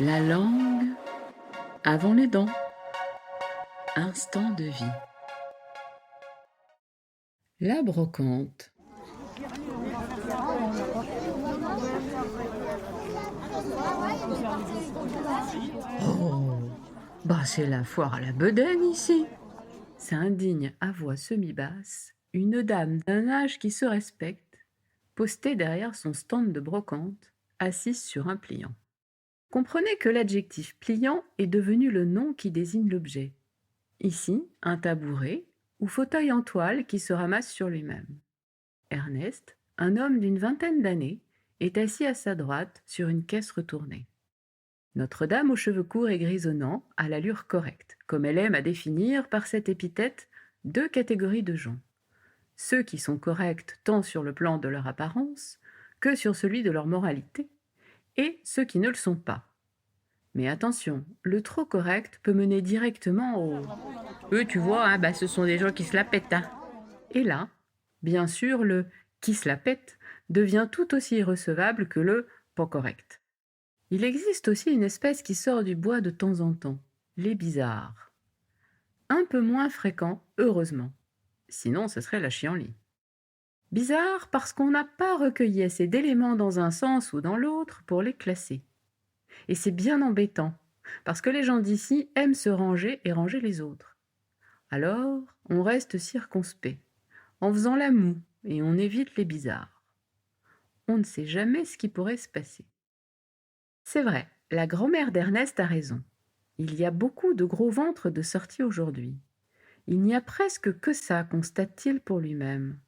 La langue avant les dents. Instant de vie. La brocante. Oh, bah c'est la foire à la bedaine ici. S'indigne à voix semi-basse une dame d'un âge qui se respecte, postée derrière son stand de brocante, assise sur un pliant. Comprenez que l'adjectif pliant est devenu le nom qui désigne l'objet. Ici, un tabouret ou fauteuil en toile qui se ramasse sur lui-même. Ernest, un homme d'une vingtaine d'années, est assis à sa droite sur une caisse retournée. Notre-Dame aux cheveux courts et grisonnants a l'allure correcte, comme elle aime à définir par cette épithète deux catégories de gens. Ceux qui sont corrects tant sur le plan de leur apparence que sur celui de leur moralité, et ceux qui ne le sont pas. Mais attention, le trop correct peut mener directement au « eux, tu vois, hein, ce sont des gens qui se la pètent. Hein. » Et là, bien sûr, le « qui se la pète » devient tout aussi irrecevable que le « pas correct ». Il existe aussi une espèce qui sort du bois de temps en temps, les bizarres. Un peu moins fréquent, heureusement. Sinon, ce serait la chienlit. Bizarre parce qu'on n'a pas recueilli assez d'éléments dans un sens ou dans l'autre pour les classer. Et c'est bien embêtant, parce que les gens d'ici aiment se ranger et ranger les autres. Alors, on reste circonspect, en faisant la moue, et on évite les bizarres. On ne sait jamais ce qui pourrait se passer. C'est vrai, la grand-mère d'Ernest a raison. Il y a beaucoup de gros ventres de sortie aujourd'hui. Il n'y a presque que ça, constate-t-il pour lui-même.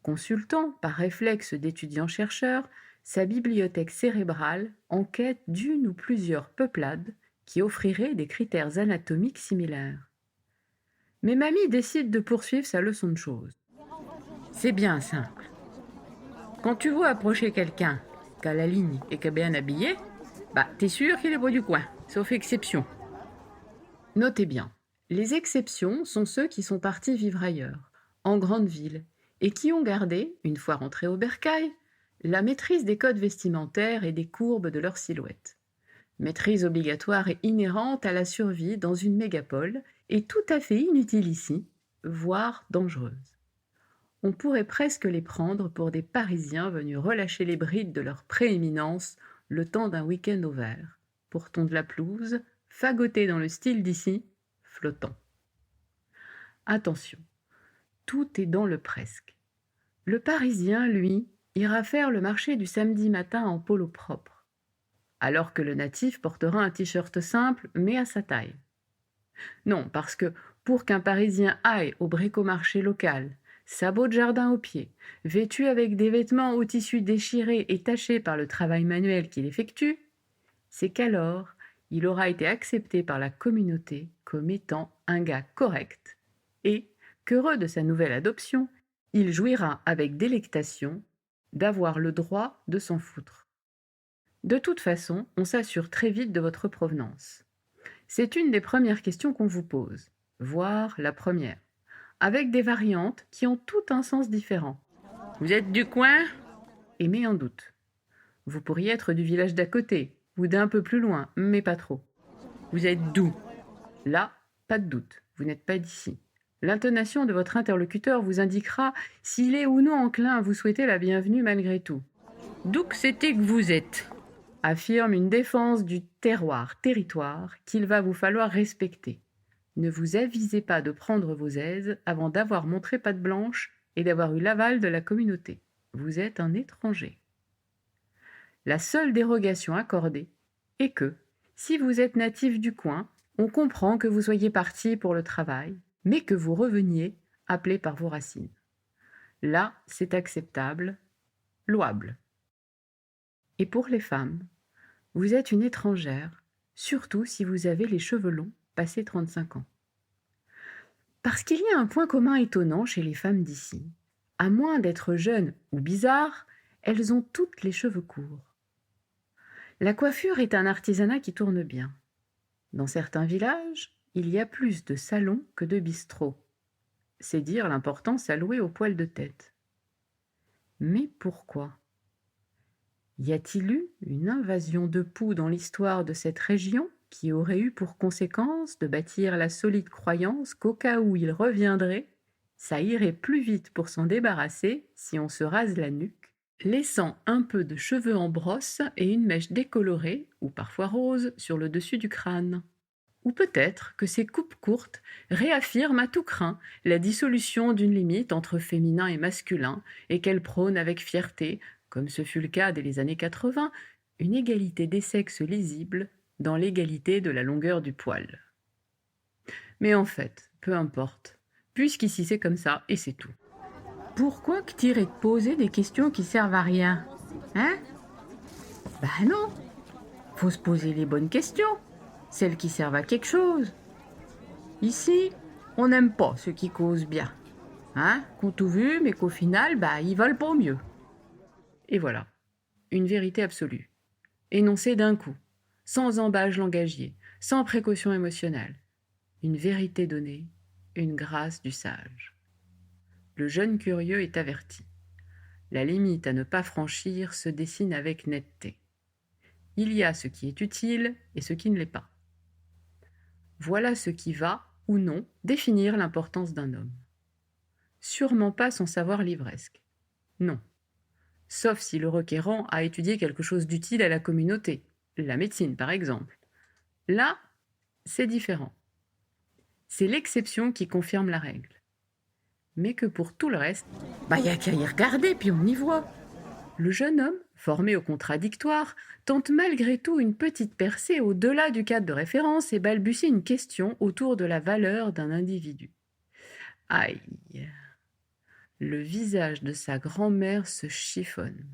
Consultant, par réflexe d'étudiant-chercheur, sa bibliothèque cérébrale en quête d'une ou plusieurs peuplades qui offriraient des critères anatomiques similaires. Mais mamie décide de poursuivre sa leçon de choses. C'est bien simple. Quand tu vois approcher quelqu'un qu'a la ligne et qu'est bien habillé, t'es sûr qu'il est beau du coin, sauf exception. Notez bien, les exceptions sont ceux qui sont partis vivre ailleurs, en grande ville, et qui ont gardé, une fois rentrés au bercail, la maîtrise des codes vestimentaires et des courbes de leur silhouette. Maîtrise obligatoire et inhérente à la survie dans une mégapole, et tout à fait inutile ici, voire dangereuse. On pourrait presque les prendre pour des Parisiens venus relâcher les brides de leur prééminence le temps d'un week-end au vert, pourtant de la pelouse, fagoté dans le style d'ici, flottant. Attention, tout est dans le presque. Le Parisien, lui, ira faire le marché du samedi matin en polo propre, alors que le natif portera un t-shirt simple mais à sa taille. Non, parce que pour qu'un Parisien aille au bricomarché local, sabots de jardin aux pieds, vêtu avec des vêtements au tissu déchirés et tachés par le travail manuel qu'il effectue, c'est qu'alors il aura été accepté par la communauté comme étant un gars correct et qu'heureux de sa nouvelle adoption, il jouira avec délectation d'avoir le droit de s'en foutre. De toute façon, on s'assure très vite de votre provenance. C'est une des premières questions qu'on vous pose, voire la première, avec des variantes qui ont tout un sens différent. Vous êtes du coin ? Et met en doute. Vous pourriez être du village d'à côté, ou d'un peu plus loin, mais pas trop. Vous êtes d'où ? Là, pas de doute, vous n'êtes pas d'ici. L'intonation de votre interlocuteur vous indiquera s'il est ou non enclin à vous souhaiter la bienvenue malgré tout. D'où que c'était que vous êtes ? Affirme une défense du territoire qu'il va vous falloir respecter. Ne vous avisez pas de prendre vos aises avant d'avoir montré patte blanche et d'avoir eu l'aval de la communauté. Vous êtes un étranger. La seule dérogation accordée est que, si vous êtes natif du coin, on comprend que vous soyez parti pour le travail, mais que vous reveniez appelé par vos racines. Là, c'est acceptable, louable. Et pour les femmes, vous êtes une étrangère, surtout si vous avez les cheveux longs, passé 35 ans. Parce qu'il y a un point commun étonnant chez les femmes d'ici. À moins d'être jeunes ou bizarres, elles ont toutes les cheveux courts. La coiffure est un artisanat qui tourne bien. Dans certains villages, il y a plus de salons que de bistrots. C'est dire l'importance allouée au poil de tête. Mais pourquoi ? Y a-t-il eu une invasion de poux dans l'histoire de cette région qui aurait eu pour conséquence de bâtir la solide croyance qu'au cas où il reviendrait, ça irait plus vite pour s'en débarrasser si on se rase la nuque, laissant un peu de cheveux en brosse et une mèche décolorée, ou parfois rose, sur le dessus du crâne. Ou peut-être que ces coupes courtes réaffirment à tout crin la dissolution d'une limite entre féminin et masculin et qu'elles prônent avec fierté, comme ce fut le cas dès les années 80, une égalité des sexes lisible dans l'égalité de la longueur du poil. Mais en fait, peu importe, puisqu'ici c'est comme ça et c'est tout. Pourquoi que t'irais te poser des questions qui servent à rien? Hein? Bah non, faut se poser les bonnes questions, celles qui servent à quelque chose. Ici, on n'aime pas ceux qui causent bien. Hein? Qu'ont tout vu, mais qu'au final, ils veulent pas mieux. Et voilà, une vérité absolue, énoncée d'un coup, sans embâge langagier, sans précaution émotionnelle. Une vérité donnée, une grâce du sage. Le jeune curieux est averti. La limite à ne pas franchir se dessine avec netteté. Il y a ce qui est utile et ce qui ne l'est pas. Voilà ce qui va, ou non, définir l'importance d'un homme. Sûrement pas son savoir livresque. Non. Sauf si le requérant a étudié quelque chose d'utile à la communauté, la médecine par exemple. Là, c'est différent. C'est l'exception qui confirme la règle. Mais que pour tout le reste, y a qu'à y regarder puis on y voit. Le jeune homme, formé au contradictoire, tente malgré tout une petite percée au-delà du cadre de référence et balbutie une question autour de la valeur d'un individu. Aïe! Le visage de sa grand-mère se chiffonne.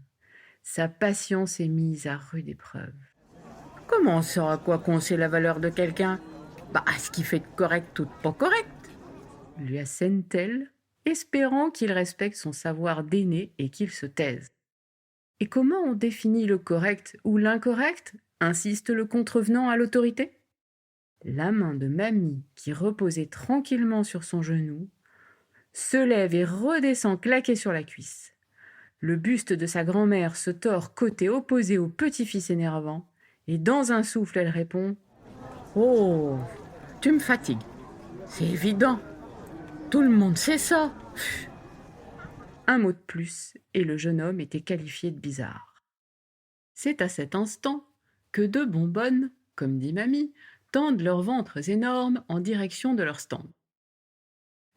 Sa patience est mise à rude épreuve. Comment ça, à quoi qu'on sait la valeur de quelqu'un? Ce qui fait de correct ou de pas correct, lui assène-t-elle, espérant qu'il respecte son savoir d'aîné et qu'il se taise. Et comment on définit le correct ou l'incorrect? Insiste le contrevenant à l'autorité. La main de mamie, qui reposait tranquillement sur son genou, se lève et redescend claquée sur la cuisse. Le buste de sa grand-mère se tord côté opposé au petit-fils énervant, et dans un souffle, elle répond « Oh, tu me fatigues. C'est évident. Tout le monde sait ça. » Un mot de plus, et le jeune homme était qualifié de bizarre. C'est à cet instant que deux bonbonnes, comme dit mamie, tendent leurs ventres énormes en direction de leur stand.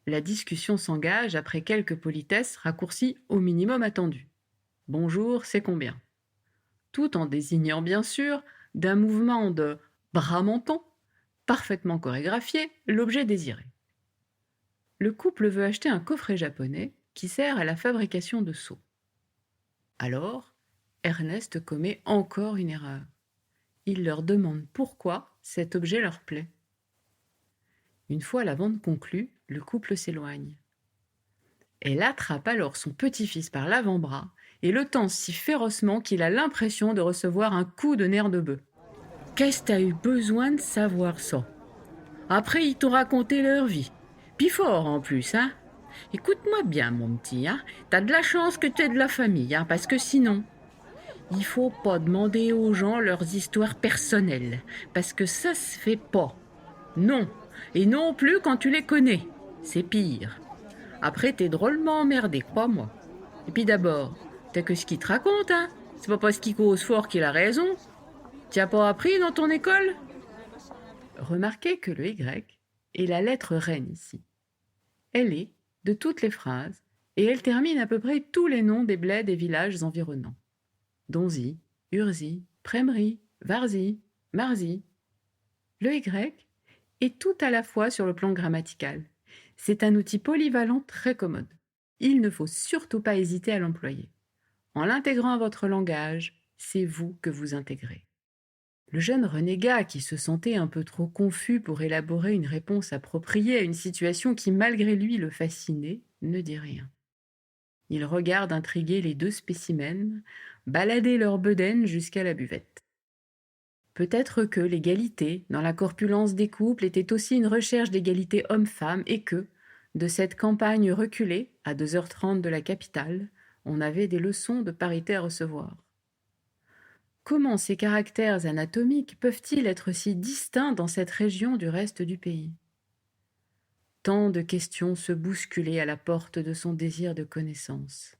La discussion s'engage après quelques politesses raccourcies au minimum attendu. Bonjour, c'est combien? Tout en désignant bien sûr, d'un mouvement de bras menton, parfaitement chorégraphié, l'objet désiré. Le couple veut acheter un coffret japonais qui sert à la fabrication de seaux. Alors, Ernest commet encore une erreur. Il leur demande pourquoi cet objet leur plaît. Une fois la vente conclue, le couple s'éloigne. Elle attrape alors son petit-fils par l'avant-bras et le tense si férocement qu'il a l'impression de recevoir un coup de nerf de bœuf. « Qu'est-ce que t'as eu besoin de savoir ça? Après, ils t'ont raconté leur vie. Puis fort en plus, hein? Écoute-moi bien, mon petit, hein? T'as de la chance que t'aies de la famille, hein? Parce que sinon, il faut pas demander aux gens leurs histoires personnelles. Parce que ça se fait pas. Non. Et non plus quand tu les connais. C'est pire. Après, t'es drôlement emmerdé, crois-moi. Et puis d'abord, t'as que ce qu'il te raconte, hein? C'est pas parce qu'il cause fort qu'il a raison. T'as pas appris dans ton école? Remarquez que le Y est la lettre reine ici. Elle est de toutes les phrases et elle termine à peu près tous les noms des bleds et villages environnants. Donzy, Urzy, Prémery, Varzy, Marzy. Le Y est tout à la fois sur le plan grammatical. C'est un outil polyvalent très commode. Il ne faut surtout pas hésiter à l'employer. En l'intégrant à votre langage, c'est vous que vous intégrez. Le jeune renégat, qui se sentait un peu trop confus pour élaborer une réponse appropriée à une situation qui malgré lui le fascinait, ne dit rien. Il regarde intrigué les deux spécimens, balader leur bedaine jusqu'à la buvette. Peut-être que l'égalité, dans la corpulence des couples, était aussi une recherche d'égalité homme-femme et que, de cette campagne reculée, à 2h30 de la capitale, on avait des leçons de parité à recevoir. comment ces caractères anatomiques peuvent-ils être si distincts dans cette région du reste du pays? Tant de questions se bousculaient à la porte de son désir de connaissance.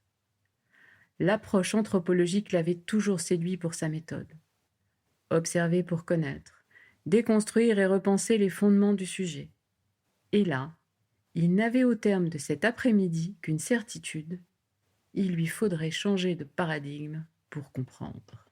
L'approche anthropologique l'avait toujours séduit pour sa méthode. Observer pour connaître, déconstruire et repenser les fondements du sujet. Et là, il n'avait au terme de cet après-midi qu'une certitude, il lui faudrait changer de paradigme pour comprendre.